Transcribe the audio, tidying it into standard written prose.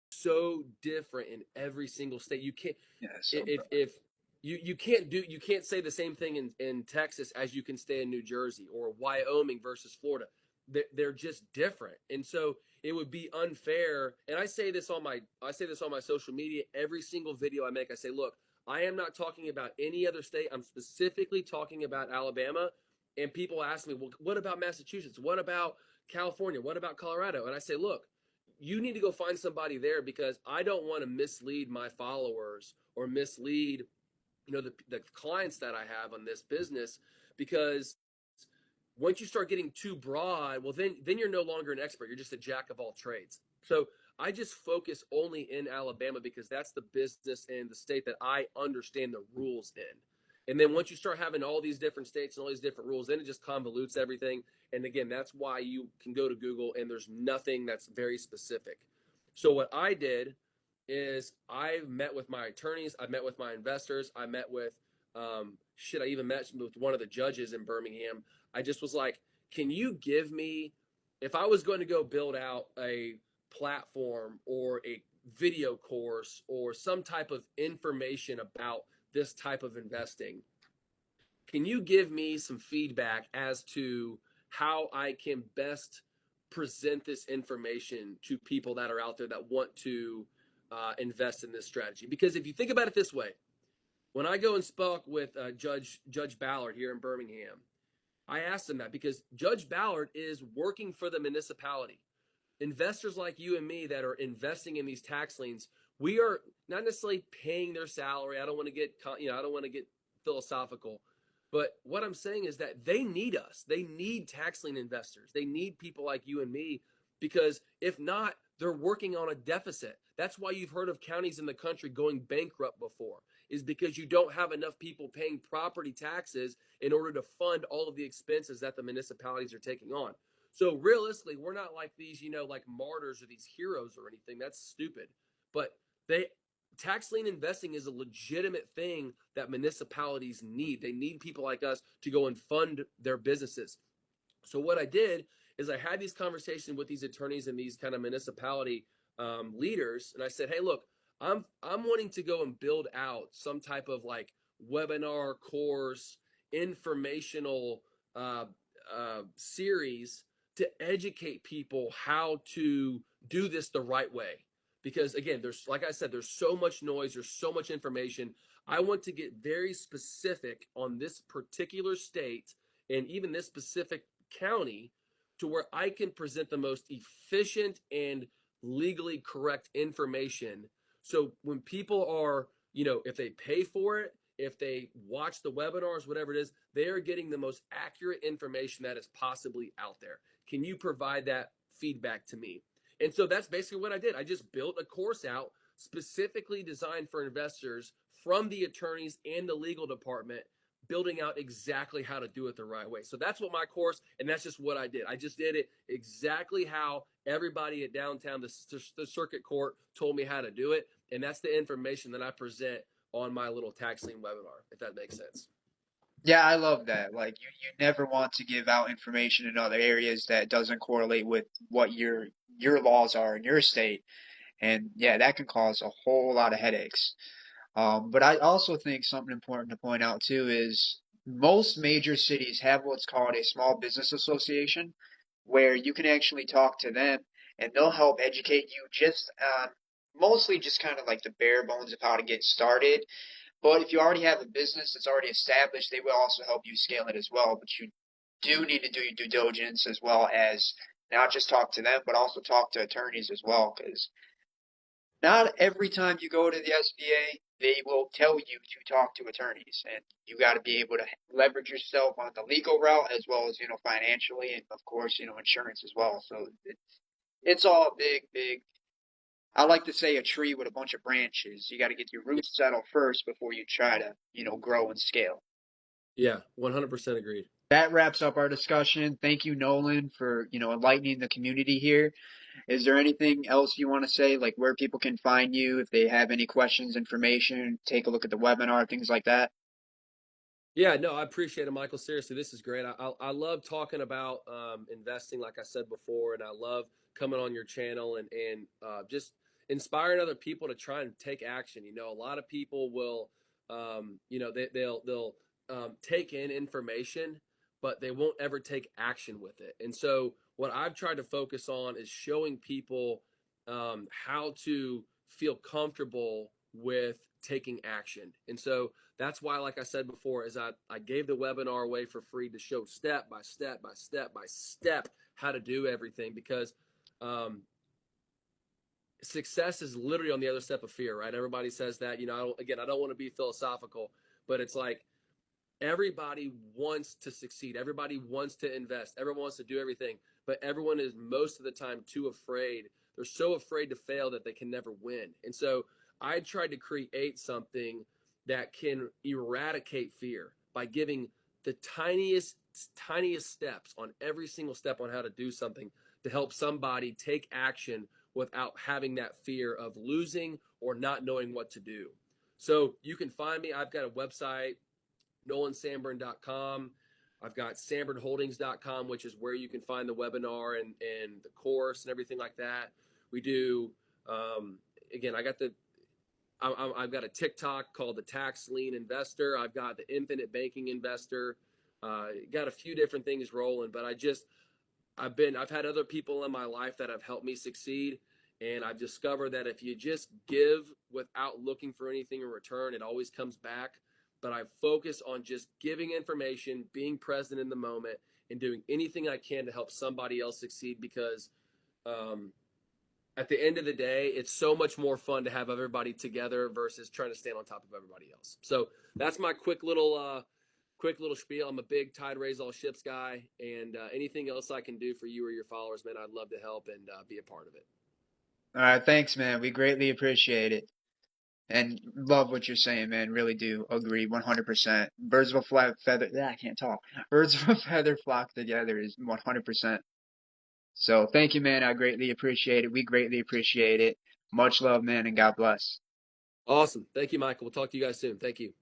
so different in every single state. You can't Yeah, so if you can't say the same thing in Texas as you can say in New Jersey or Wyoming versus Florida. They're just different, and so it would be unfair. And I say this on my social media. Every single video I make, I say, look, I am not talking about any other state. I'm specifically talking about Alabama. And people ask me, well, what about Massachusetts? What about California? What about Colorado? And I say, look, you need to go find somebody there because I don't want to mislead my followers or mislead the clients that I have on this business, because once you start getting too broad, well then you're no longer an expert. You're just a jack of all trades. So I just focus only in Alabama because that's the business and the state that I understand the rules in. And then once you start having all these different states and all these different rules, then it just convolutes everything. And again, that's why you can go to Google and there's nothing that's very specific. So what I did is I met with my attorneys, I met with my investors, I met with I even met with one of the judges in Birmingham. I just was like, can you give me, if I was going to go build out a platform or a video course or some type of information about this type of investing, can you give me some feedback as to how I can best present this information to people that are out there that want to invest in this strategy? Because if you think about it this way, when I go and spoke with Judge Ballard here in Birmingham, I asked him that because Judge Ballard is working for the municipality. Investors like you and me that are investing in these tax liens, we are not necessarily paying their salary. I don't want to get I don't want to get philosophical, but what I'm saying is that they need us. They need tax lien investors. They need people like you and me because if not, they're working on a deficit. That's why you've heard of counties in the country going bankrupt before, is because you don't have enough people paying property taxes in order to fund all of the expenses that the municipalities are taking on. So realistically, we're not like these, like martyrs or these heroes or anything. That's stupid. But they tax lien investing is a legitimate thing that municipalities need. They need people like us to go and fund their businesses. So what I did is I had these conversations with these attorneys and these kind of municipality leaders, and I said, "Hey, look, I'm wanting to go and build out some type of like webinar course, informational series to educate people how to do this the right way." Because again, there's like I said, there's so much noise, there's so much information. I want to get very specific on this particular state and even this specific county to where I can present the most efficient and legally correct information. So when people are, if they pay for it, if they watch the webinars, whatever it is, they are getting the most accurate information that is possibly out there. Can you provide that feedback to me? And so that's basically what I did. I just built a course out specifically designed for investors from the attorneys and the legal department, building out exactly how to do it the right way. So that's what my course, and that's just what I did. I just did it exactly how everybody at downtown, the circuit court, told me how to do it. And that's the information that I present on my little tax lien webinar, if that makes sense. yeah, I love that. Like you never want to give out information in other areas that doesn't correlate with what your laws are in your state. And yeah, that can cause a whole lot of headaches. But I also think something important to point out too is most major cities have what's called a small business association where you can actually talk to them and they'll help educate you just on mostly just kind of like the bare bones of how to get started. But if you already have a business that's already established, they will also help you scale it as well. But you do need to do your due diligence as well as not just talk to them, but also talk to attorneys as well, because not every time you go to the SBA, they will tell you to talk to attorneys, and you got to be able to leverage yourself on the legal route as well as financially, and of course insurance as well. So it's all big. I like to say a tree with a bunch of branches. You got to get your roots settled first before you try to grow and scale. Yeah, 100% agreed. That wraps up our discussion. Thank you, Nolan, for enlightening the community here. Is there anything else you want to say, like where people can find you if they have any questions, information, take a look at the webinar, things like that? Yeah, no, I appreciate it, Michael. Seriously, this is great. I love talking about investing, like I said before, and I love coming on your channel and just inspiring other people to try and take action. A lot of people will, they'll take in information, but they won't ever take action with it. And so, what I've tried to focus on is showing people how to feel comfortable with taking action. And so that's why, like I said before, is I gave the webinar away for free to show step by step by step by step how to do everything, because um, success is literally on the other step of fear, right? Everybody says that. I don't want to be philosophical, but it's like everybody wants to succeed. Everybody wants to invest. Everyone wants to do everything, but everyone is most of the time too afraid. They're so afraid to fail that they can never win. And so I tried to create something that can eradicate fear by giving the tiniest steps on every single step on how to do something to help somebody take action without having that fear of losing or not knowing what to do. So you can find me. I've got a website, nolansanburn.com. I've got sanburnholdings.com, which is where you can find the webinar and the course and everything like that. We do, again, I've got a TikTok called the Tax Lien Investor. I've got the Infinite Banking Investor. Got a few different things rolling, but I've had other people in my life that have helped me succeed. And I've discovered that if you just give without looking for anything in return, it always comes back. But I focus on just giving information, being present in the moment, and doing anything I can to help somebody else succeed, because at the end of the day, it's so much more fun to have everybody together versus trying to stand on top of everybody else. So that's my quick little spiel. I'm a big tide raise all ships guy, and anything else I can do for you or your followers, man, I'd love to help and be a part of it. All right, thanks, man. We greatly appreciate it. And love what you're saying, man. Really do agree 100%. Birds of a feather. Yeah, I can't talk. Birds of a feather flock together is 100%. So thank you, man. I greatly appreciate it. We greatly appreciate it. Much love, man, and God bless. Awesome. Thank you, Michael. We'll talk to you guys soon. Thank you.